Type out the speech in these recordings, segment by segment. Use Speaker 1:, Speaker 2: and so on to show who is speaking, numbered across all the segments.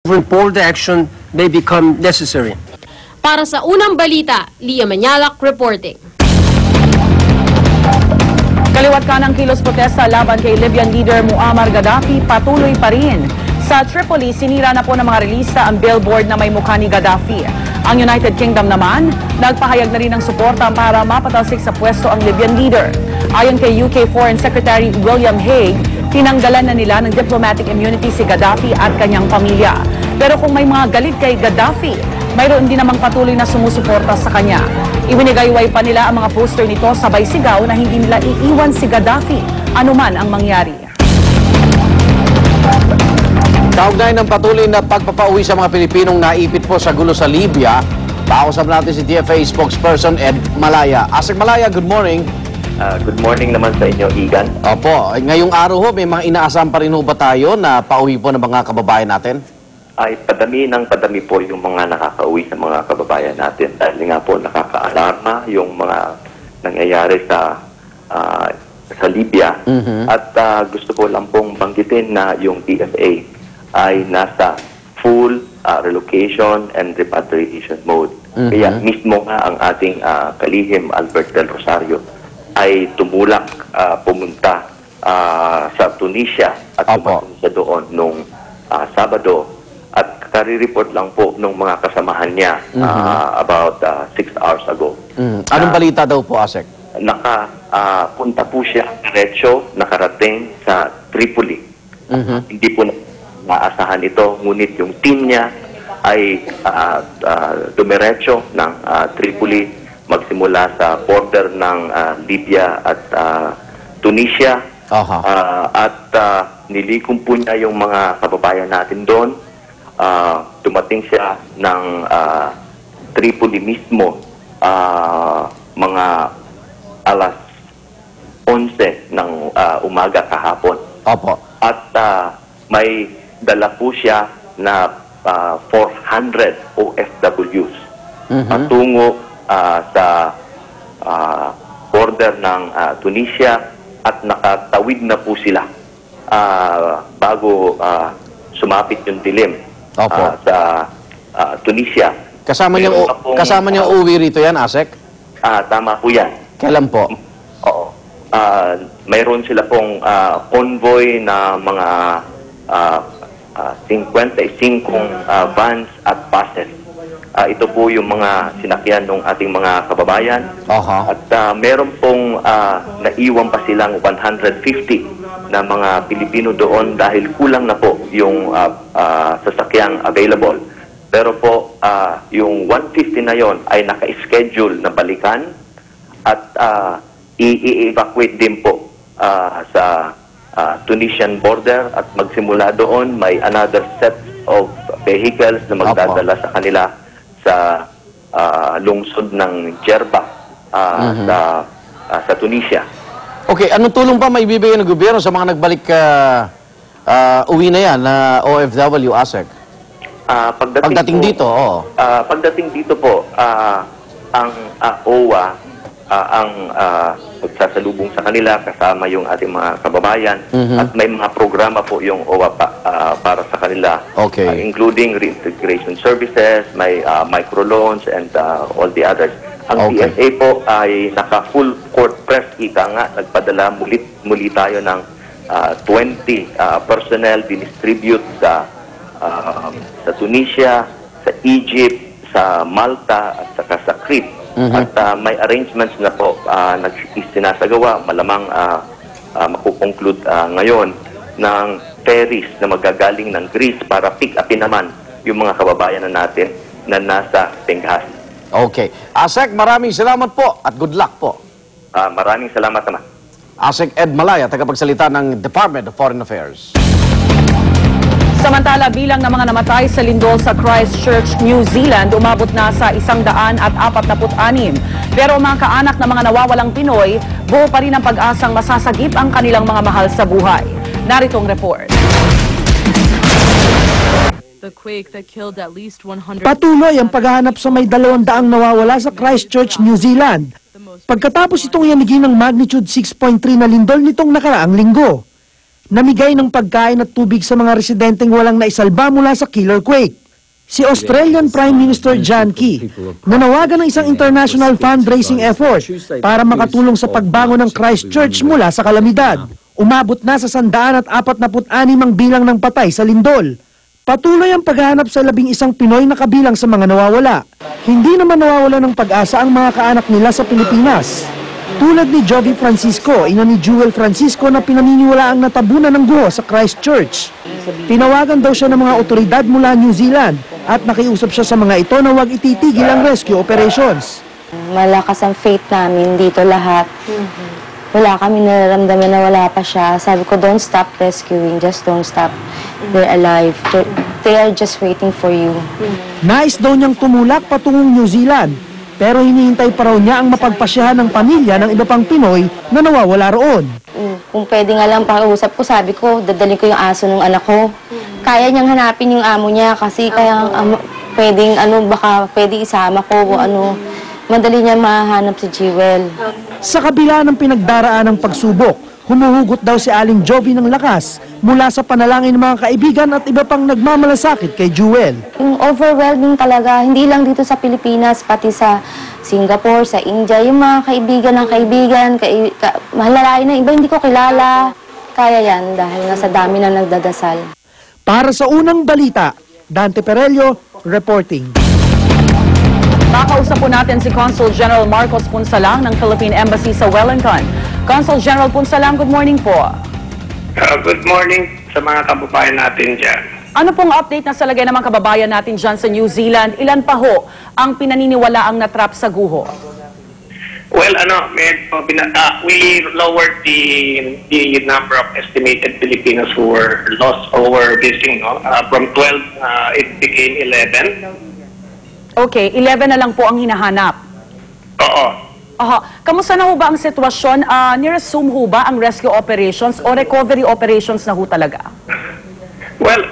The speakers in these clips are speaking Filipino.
Speaker 1: Bold action may become necessary.
Speaker 2: Para sa unang balita, Lia Manyalak reporting.
Speaker 3: Kaliwat ka ng kilos protesta laban kay Libyan leader Muammar Gaddafi patuloy pa rin. Sa Tripoli, sinira na po ng mga relista ang billboard na may mukha ni Gaddafi. Ang United Kingdom naman, nagpahayag na rin ng suporta para mapatalsik sa pwesto ang Libyan leader. Ayon kay UK Foreign Secretary William Hague, tinanggalan na nila ng diplomatic immunity si Gaddafi at kanyang pamilya. Pero kung may mga galit kay Gaddafi, mayroon din namang patuloy na sumusuporta sa kanya. Ibinigayway pa nila ang mga poster nito sabay sigaw na hindi nila iiwan si Gaddafi anuman ang mangyari.
Speaker 4: Kaugnay ng patuloy na pagpapauwi sa mga Pilipinong naipit po sa gulo sa Libya, pausap natin si DFA spokesperson Ed Malaya. Asek Malaya, good morning.
Speaker 5: Good morning naman sa inyo, Igan.
Speaker 4: Opo, ngayong araw ho, may mga inaasahan pa rin ho ba tayo na pauwi po ng mga kababayan natin?
Speaker 5: Ay padami po yung mga nakakauwi sa mga kababayan natin dahil nga po nakaka-alarma yung mga nangyayari sa Libya. At gusto ko lang pong banggitin na yung DFA ay nasa full relocation and repatriation mode. Kaya mismo nga ang ating kalihim Albert Del Rosario ay tumulak pumunta sa Tunisia at tumating siya doon nung Sabado. At karireport lang po ng mga kasamahan niya about 6 hours ago.
Speaker 4: Anong balita daw po, Asek?
Speaker 5: Punta po siya diretso, nakarating sa Tripoli. Hindi po maasahan ito, ngunit yung team niya ay dumiretso ng Tripoli, magsimula sa border ng Libya at Tunisia. At nilikom po niya yung mga kababayan natin doon. Dumating siya ng Tripoli mismo mga alas 11 ng umaga kahapon. At may dala po siya na 400 OFWs patungo sa border ng Tunisia at nakatawid na po sila bago sumapit yung dilim sa Tunisia.
Speaker 4: Kasama niyang uwi rito yan, Asek?
Speaker 5: Tama po yan.
Speaker 4: Kailan po?
Speaker 5: Oo. Mayroon sila pong convoy na mga 55 vans at buses. Ito po yung mga sinakyan ng ating mga kababayan. At meron pong naiwan pa silang 150 na mga Pilipino doon dahil kulang na po yung sasakyang available. Pero po, yung 150 na yon ay naka-schedule na balikan at i-evacuate din po sa Tunisian border at magsimula doon may another set of vehicles na magdadala sa kanila sa lungsod ng Jerba sa Tunisia.
Speaker 4: Okay, anong tulong pa may bibigay ng gobyerno sa mga nagbalik uwi na yan na OFW, Asek? Pagdating dito,
Speaker 5: pagdating dito po, ang OWA ang magsasalubong sa kanila kasama yung ating mga kababayan at may mga programa po yung OWA para sa kanila, including reintegration services, may microloans and all the others. Ang DFA po ay naka-full court press, ika nga, nagpadala muli tayo ng 20 personnel dinistribute sa Tunisia, sa Egypt, sa Malta at saka sa Crete. At may arrangements na po sinasagawa, malamang makukonclude ngayon ng ferries na magagaling ng Greece para pick upin naman yung mga kababayan na natin na nasa Benghazi.
Speaker 4: Okay. Asek, maraming salamat po at good luck po.
Speaker 5: Maraming salamat naman.
Speaker 4: Asek Ed Malaya, tagapagsalita ng Department of Foreign Affairs.
Speaker 3: Samantala, bilang ng mga namatay sa lindol sa Christchurch, New Zealand, umabot na sa 146. Pero mga kaanak ng mga nawawalang Pinoy, buo pa rin ang pag-asang masasagip ang kanilang mga mahal sa buhay. Narito ang report.
Speaker 6: Patuloy ang paghahanap sa may 200 nawawala sa Christchurch, New Zealand. Pagkatapos itong yanigin ng magnitude 6.3 na lindol nitong nakaraang linggo. namigay ng pagkain at tubig sa mga residenteng walang naisalba mula sa killer quake. Si Australian Prime Minister John Key nanawagan ng isang international fundraising effort para makatulong sa pagbangon ng Christchurch mula sa kalamidad. Umabot na sa 146 ang bilang ng patay sa lindol. Patuloy ang paghahanap sa 11 Pinoy na kabilang sa mga nawawala. Hindi naman nawawala ng pag-asa ang mga kaanak nila sa Pilipinas. Tulad ni Jovi Francisco, ina ni Jewel Francisco na pinaniniwalaang natabunan ng guho sa Christchurch. Tinawagan daw siya ng mga otoridad mula New Zealand at nakiusap siya sa mga ito na huwag ititigil ang rescue operations.
Speaker 7: Malakas ang faith namin dito lahat. Wala kami nararamdaman na wala pa siya. Sabi ko, don't stop rescuing, just don't stop. They're alive. They are just waiting for you.
Speaker 6: Nais daw niyang tumulak patungong New Zealand, pero hinihintay pa raw niya ang mapagpasyahan ng pamilya ng iba pang Pinoy na nawawala roon.
Speaker 7: Kung pwede nga lang pakiusap ko, sabi ko, dadalhin ko yung aso ng anak ko. Kaya niyang hanapin yung amo niya kasi kaya pwedeng, baka pwede isama ko o madali niya mahanap si Jewel.
Speaker 6: Sa kabila ng pinagdaraan ng pagsubok, humuhugot daw si Aling Jovi ng lakas mula sa panalangin ng mga kaibigan at iba pang nagmamalasakit kay Jewel.
Speaker 7: Yung overwhelming talaga, hindi lang dito sa Pilipinas, pati sa Singapore, sa India, yung mga kaibigan ng kaibigan, mahalalain na iba hindi ko kilala. Kaya yan dahil nasa dami na nagdadasal.
Speaker 6: Para sa unang balita, Dante Perello, reporting.
Speaker 3: Makausap po natin si Consul General Marcos Punsalang ng Philippine Embassy sa Wellington. Consul General Punsalang, good morning po.
Speaker 8: Good morning sa mga kababayan natin dyan.
Speaker 3: Ano pong update na sa lagay ng mga kababayan natin dyan sa New Zealand? Ilan pa ho ang pinaniniwalaang natrap sa guho?
Speaker 8: Well, we lowered the number of estimated Filipinos who were lost or were missing. From 12, it became 11.
Speaker 3: Okay, 11 na lang po ang hinahanap.
Speaker 8: Oo.
Speaker 3: Kamusta na ho ba ang sitwasyon? Ni-resume ho ba ang rescue operations o recovery operations na ho talaga?
Speaker 8: Well,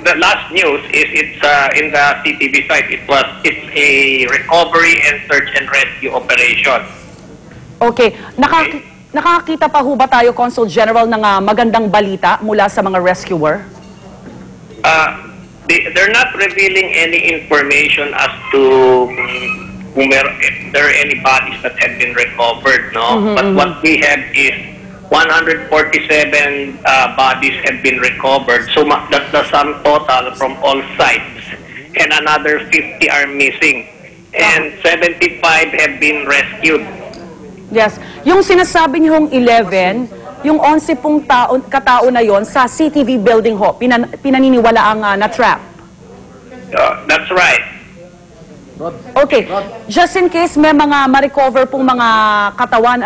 Speaker 8: the last news is it's in the CTV site. It's a recovery and search and rescue operation.
Speaker 3: Okay, nakakita pa ho ba tayo, Consul General, ng magandang balita mula sa mga rescuer?
Speaker 8: They're not revealing any information as to if there are any bodies that have been recovered, no? But what we have is 147 bodies have been recovered. So that's the sum total from all sites. And another 50 are missing. And 75 have been rescued.
Speaker 3: Yes. Yung sinasabi niyong 11, yung 11 pong katao na yon sa CTV building ho, pinaniniwala ang na-trap.
Speaker 8: That's right.
Speaker 3: Okay. Just in case may mga ma-recover pong mga katawan,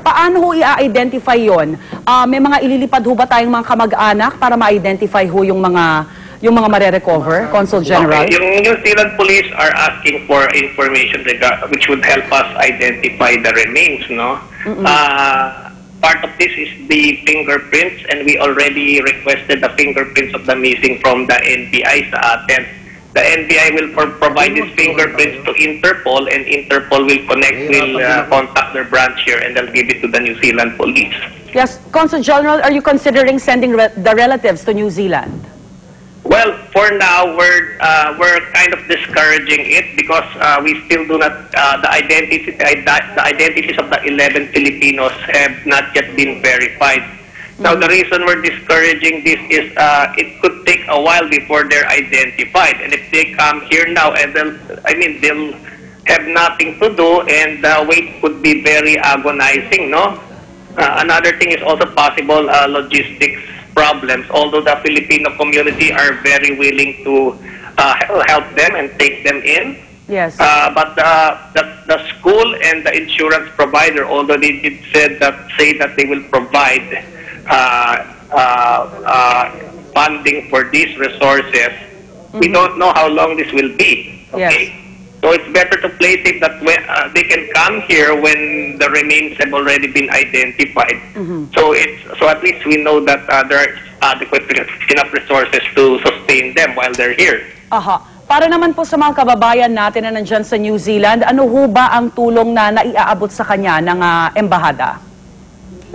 Speaker 3: paano ho i-identify yon? May mga ililipad ho ba tayong mga kamag-anak para ma-identify ho yung mga mare-recover, Consul General?
Speaker 8: Okay. Yung New Zealand Police are asking for information which would help us identify the remains, no? Part of this is the fingerprints, and we already requested the fingerprints of the missing from the NBI sa atin. The NBI will provide these fingerprints to Interpol, and Interpol will contact their branch here, and they'll give it to the New Zealand Police.
Speaker 3: Yes, Consul General, are you considering sending the relatives to New Zealand?
Speaker 8: Well, for now, we're kind of discouraging it because we still do not the identities of the 11 Filipinos have not yet been verified. Now, the reason we're discouraging this is it could take a while before they're identified, and if they come here now, and they'll have nothing to do, and the wait could be very agonizing, no? Another thing is also possible logistics problems, although the Filipino community are very willing to help them and take them in.
Speaker 3: Yes.
Speaker 8: But the school and the insurance provider, although they did say that they will provide funding for these resources, we don't know how long this will be. Okay.
Speaker 3: Yes.
Speaker 8: So it's better to play safe that they can come here when the remains have already been identified. So at least we know that there are adequate enough resources to sustain them while they're here.
Speaker 3: Para naman po sa mga kababayan natin na nandyan sa New Zealand, ano ho ba ang tulong na naiaabot sa kanya ng embahada?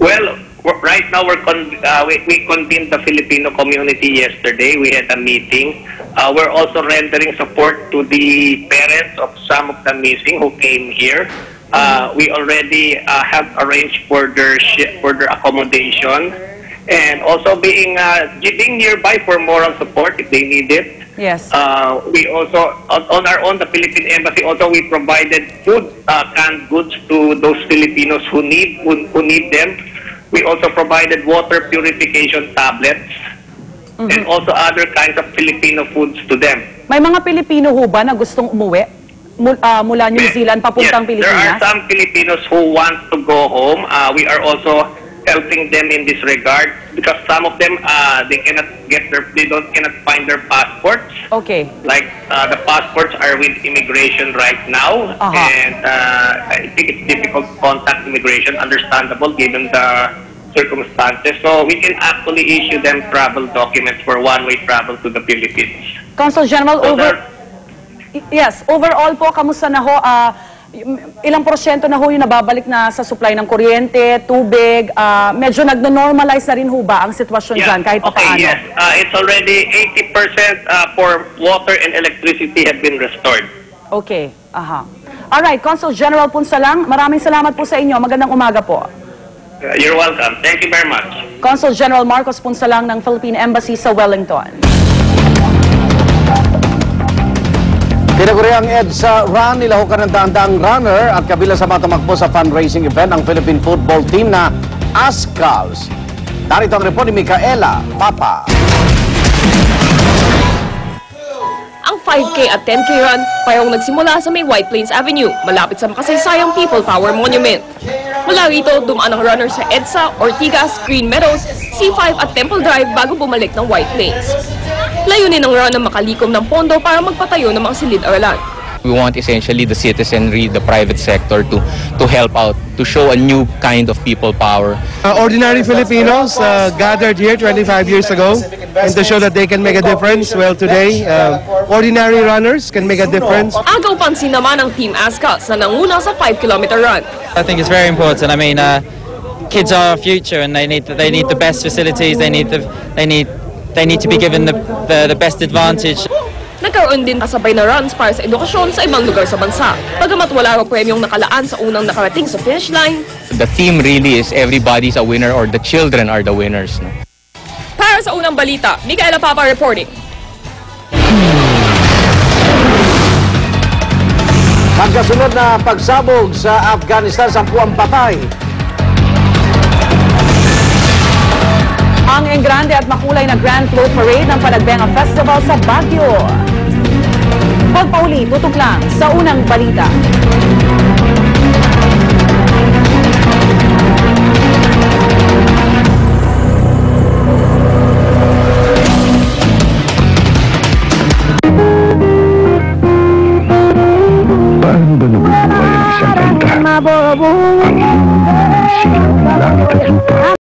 Speaker 8: Well, right now we convened the Filipino community yesterday. We had a meeting. We're also rendering support to the parents of some of the missing who came here. We already have arranged for their accommodation, and also being nearby for moral support if they need it.
Speaker 3: Yes.
Speaker 8: We also, on our own, the Philippine Embassy, also we provided food, canned goods to those Filipinos who need them. We also provided water purification tablets and also other kinds of Filipino foods to them.
Speaker 3: May mga Pilipino ho ba na gustong umuwi mula New Zealand papuntang
Speaker 8: Pilipinas? There are some Filipinos who want to go home. We are also helping them in this regard because some of them they cannot find their passports.
Speaker 3: Okay.
Speaker 8: Like the passports are with immigration right now, and I think it's difficult to contact immigration. Understandable given the circumstances. So we can actually issue them travel documents for one-way travel to the Philippines.
Speaker 3: Consul General, overall po, kamusta na ho? Ilang porsyento na ho yung nababalik na sa supply ng kuryente, tubig, medyo nagno-normalize na rin ho ba ang sitwasyon dyan kahit papaano?
Speaker 8: Yes, it's already 80% for water and electricity have been restored.
Speaker 3: Okay, Alright, Consul General Punsalang, maraming salamat po sa inyo. Magandang umaga po.
Speaker 8: You're welcome. Thank you very much.
Speaker 3: Consul General Marcos Punsalang ng Philippine Embassy sa Wellington.
Speaker 4: Tinaguriang EDSA Run, nilahukan ng daang-daang runner at kabilang sa mga tumakbo sa fundraising event ang Philippine football team na Ascals. Narito ang report ni Micaela Papa.
Speaker 9: Ang 5K at 10K run parang nagsimula sa may White Plains Avenue, malapit sa makasaysayang People Power Monument. Mula rito, dumaan ang runner sa EDSA, Ortigas, Green Meadows, C5 at Temple Drive bago bumalik ng White Plains. Layunin ng run na makalikom ng pondo para magpatayo ng mga silid-aralan.
Speaker 10: We want essentially the citizenry, the private sector to help out, to show a new kind of people power.
Speaker 11: Ordinary Filipinos gathered here 25 years ago and to show that they can make a difference. Well, today, ordinary runners can make a difference.
Speaker 9: Agaw pansin naman ang Team Ascals na nanguna sa 5-kilometer run.
Speaker 12: I think it's very important. I mean, kids are our future and they need the best facilities, they need to be given the best advantage.
Speaker 9: Nagkaroon din kasabay na runs para sa edukasyon sa ibang lugar sa bansa. Bagamat wala raw premyong nakalaan sa unang nakarating sa finish line.
Speaker 10: The theme really is everybody's a winner or the children are the winners. No?
Speaker 9: Para sa unang balita, Micaela Papa reporting.
Speaker 4: Magkasunod na pagsabog sa Afghanistan, 10 ang patay.
Speaker 3: Ang engrande at makulay na Grand Float Parade ng Panagbenga Festival sa Baguio. Pagpauli, tutok lang sa unang balita.
Speaker 13: Paano ba nabubuhay ang isang kanta? Ang silang langit at lupa.